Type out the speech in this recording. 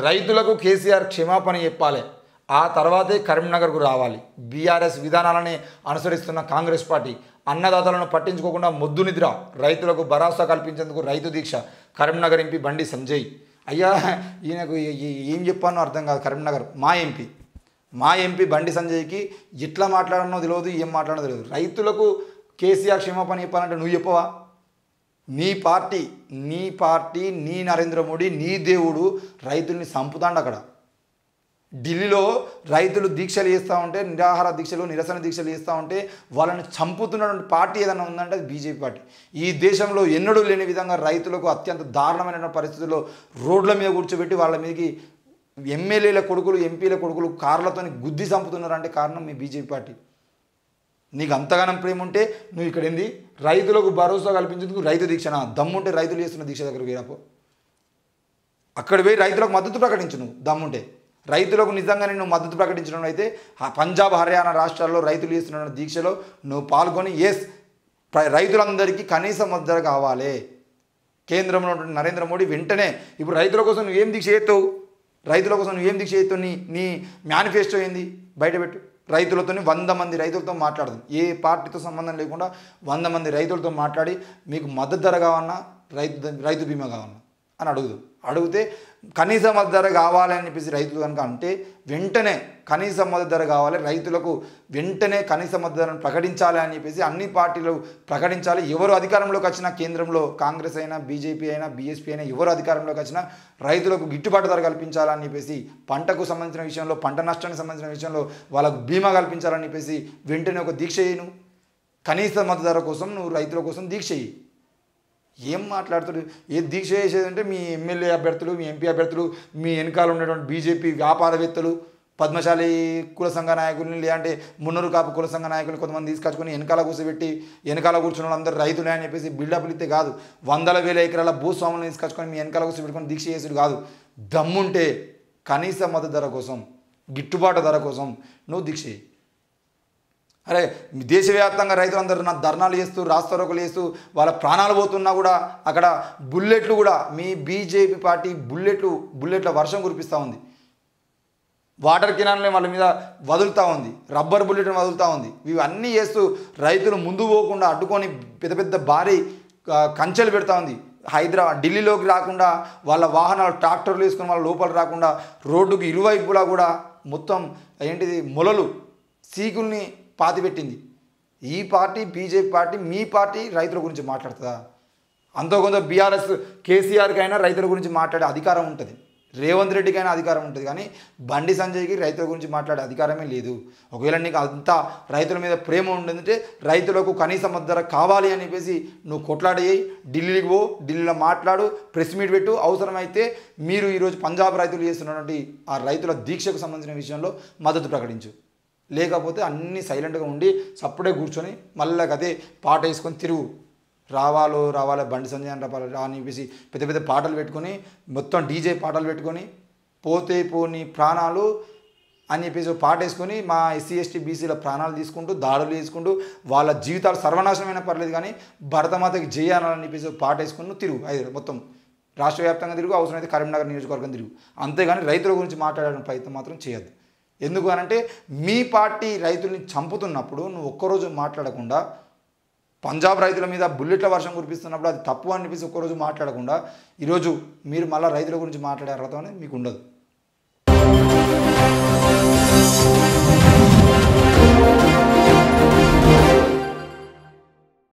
రైతులకు కేసీఆర్ క్షమాపణ చెప్పాలి, ఆ తర్వాతే కరీంనగర్కు రావాలి. బీఆర్ఎస్ విధానాలని అనుసరిస్తున్న కాంగ్రెస్ పార్టీ అన్నదాతలను పట్టించుకోకుండా మొద్దు నిద్ర, రైతులకు భరోసా కల్పించేందుకు రైతు దీక్ష. కరీంనగర్ ఎంపీ బండి సంజయ్. అయ్యా ఈయనకు ఏం చెప్పానో అర్థం కాదు. కరీంనగర్ మా ఎంపీ బండి సంజయ్కి ఎట్లా మాట్లాడనో తెలియదు, ఏం మాట్లాడనో తెలియదు. రైతులకు కేసీఆర్ క్షమాపణ చెప్పాలంటే నువ్వు చెప్పవా? నీ పార్టీ నీ నరేంద్ర మోడీ నీ దేవుడు రైతుల్ని చంపుతాండు. అక్కడ ఢిల్లీలో రైతులు దీక్షలు చేస్తూ ఉంటే, నిరాహార దీక్షలు నిరసన దీక్షలు చేస్తూ ఉంటే వాళ్ళని చంపుతున్నటువంటి పార్టీ ఏదైనా ఉందంటే అది బీజేపీ పార్టీ. ఈ దేశంలో ఎన్నడూ లేని విధంగా రైతులకు అత్యంత దారుణమైన పరిస్థితుల్లో రోడ్ల మీద కూర్చోబెట్టి వాళ్ళ మీదకి ఎమ్మెల్యేల కొడుకులు ఎంపీల కొడుకులు కార్లతో గుద్ది చంపుతున్నారంటే కారణం మీ బీజేపీ పార్టీ. నీకు అంతగానం ప్రేమ ఉంటే నువ్వు ఇక్కడ ఏంది రైతులకు భరోసా కల్పించేందుకు రైతు దీక్షనా? దమ్ముంటే రైతులు చేస్తున్న దీక్ష దగ్గర వేరాపో, అక్కడ పోయి రైతులకు మద్దతు ప్రకటించు. నువ్వు దమ్ముంటే రైతులకు నిజంగానే నువ్వు మద్దతు ప్రకటించడం అయితే పంజాబ్ హర్యానా రాష్ట్రాల్లో రైతులు చేస్తున్న దీక్షలో నువ్వు పాల్గొని రైతులందరికీ కనీస మద్దతు కావాలి. కేంద్రంలో ఉన్నటువంటి నరేంద్ర మోడీ వెంటనే ఇప్పుడు రైతుల కోసం నువ్వేం దీక్ష చేస్తావు? నీ మేనిఫెస్టో ఏంది బయటపెట్టు. రైతులతో 100 మంది రైతులతో మాట్లాడదాం, ఏ పార్టీతో సంబంధం లేకుండా 100 మంది రైతులతో మాట్లాడి మీకు మద్దతు ధర కావన్నా రైతు బీమా కావన్నా అని అడిగితే కనీస మద్దతు ధర కావాలని చెప్పేసి రైతులు కనుక అంటే వెంటనే కనీస మద్దతు ధర కావాలి, రైతులకు వెంటనే కనీస మద్దతు ధరను ప్రకటించాలి అని చెప్పేసి అన్ని పార్టీలు ప్రకటించాలి. ఎవరు అధికారంలోకి వచ్చినా, కేంద్రంలో కాంగ్రెస్ అయినా బీజేపీ అయినా బీఎస్పీ అయినా ఎవరు అధికారంలోకి వచ్చినా రైతులకు గిట్టుబాటు ధర కల్పించాలని చెప్పేసి, పంటకు సంబంధించిన విషయంలో పంట నష్టానికి సంబంధించిన విషయంలో వాళ్ళకు బీమా కల్పించాలని చెప్పేసి వెంటనే ఒక దీక్ష చేయను. కనీస మద్దతు ధర కోసం నువ్వు రైతుల కోసం దీక్ష చేయి. ఏం మాట్లాడుతాడు? ఏ దీక్ష చేసేదంటే మీ ఎమ్మెల్యే అభ్యర్థులు, మీ ఎంపీ అభ్యర్థులు, మీ వెనకాల ఉన్నటువంటి బీజేపీ వ్యాపారవేత్తలు, పద్మశాలి కుల సంఘ నాయకుల్ని, లేదంటే మున్నూరు కాపు కుల సంఘ నాయకుల్ని కొంతమంది తీసుకొచ్చుకొని వెనకాల కూర్చున్న వాళ్ళందరూ రైతులే అని చెప్పేసి బిల్డప్లు ఇస్తే కాదు. 100,000 ఎకరాల భూస్వాములను తీసుకొచ్చుకొని మీ వెనకాల కూర్చోబెట్టుకొని దీక్ష చేసుడు కాదు. దమ్ముంటే కనీస మద్దతు ధర కోసం, గిట్టుబాటు ధర కోసం నువ్వు దీక్ష చేయి. అరే దేశవ్యాప్తంగా రైతులందరూ నా ధర్నాలు చేస్తూ రాస్తారోకలు చేస్తూ వాళ్ళ ప్రాణాలు పోతున్నా కూడా అక్కడ బుల్లెట్లు కూడా మీ బీజేపీ పార్టీ బుల్లెట్ల వర్షం కురిపిస్తూ ఉంది. వాటర్ కెనాల్ని వాళ్ళ మీద వదులుతూ ఉంది, రబ్బర్ బుల్లెట్ని వదులుతూ ఉంది. ఇవన్నీ చేస్తూ రైతులు ముందు పోకుండా అడ్డుకొని పెద్ద భారీ కంచెలు పెడతా ఉంది. ఢిల్లీలోకి రాకుండా వాళ్ళ వాహనాలు ట్రాక్టర్లు వేసుకొని వాళ్ళ లోపల రాకుండా రోడ్డుకి ఇరువైపులా కూడా మొత్తం మొలలు సీకుల్ని పాతిపెట్టింది. ఈ పార్టీ బీజేపీ పార్టీ, మీ పార్టీ రైతుల గురించి మాట్లాడుతుందా? అంతో కొంత బీఆర్ఎస్ కేసీఆర్కైనా రైతుల గురించి మాట్లాడే అధికారం ఉంటుంది, రేవంత్ రెడ్డికైనా అధికారం ఉంటుంది, కానీ బండి సంజయ్కి రైతుల గురించి మాట్లాడే అధికారమే లేదు. ఒకవేళ నీకు అంతా రైతుల మీద ప్రేమ ఉంటుందంటే రైతులకు కనీస మద్దతు ధర కావాలి అని చెప్పేసి నువ్వు కొట్లాడేయి, ఢిల్లీకి పో, ఢిల్లీలో మాట్లాడు, ప్రెస్ మీట్ పెట్టు. అవసరమైతే మీరు ఈరోజు పంజాబ్ రైతులు చేస్తున్నటువంటి ఆ రైతుల దీక్షకు సంబంధించిన విషయంలో మద్దతు ప్రకటించు. లేకపోతే అన్నీ సైలెంట్గా ఉండి సప్పుడే కూర్చొని మళ్ళీ అదే పాట వేసుకొని తిరుగు. రావాలో బండి సంజయ్ అని అని చెప్పేసి పెద్ద పాటలు పెట్టుకొని, మొత్తం డీజే పాటలు పెట్టుకొని, పోతే పోని ప్రాణాలు అని చెప్పేసి పాట వేసుకొని మా ఎస్సీ ఎస్టీ బీసీల ప్రాణాలు తీసుకుంటూ దాడులు చేసుకుంటూ వాళ్ళ జీవితాలు సర్వనాశనమైన పర్లేదు, కానీ భరతమాతకి జయాలని చెప్పేసి పాట వేసుకుని తిరుగు. మొత్తం రాష్ట్ర వ్యాప్తంగా తిరుగు, అవసరమైతే కరీంనగర్ నియోజకవర్గం తిరుగు. అంతేగాని రైతుల గురించి మాట్లాడే ప్రయత్నం మాత్రం చేయొద్దు. ఎందుకు అనంటే మీ పార్టీ రైతుల్ని చంపుతున్నప్పుడు నువ్వు ఒక్కరోజు మాట్లాడకుండా, పంజాబ్ రైతుల మీద బుల్లెట్ల వర్షం కురిపిస్తున్నప్పుడు అది తప్పు అని చెప్పేసి ఒక్కరోజు మాట్లాడకుండా ఈరోజు మీరు మళ్ళీ రైతుల గురించి మాట్లాడే అర్హత అనేది మీకు ఉండదు.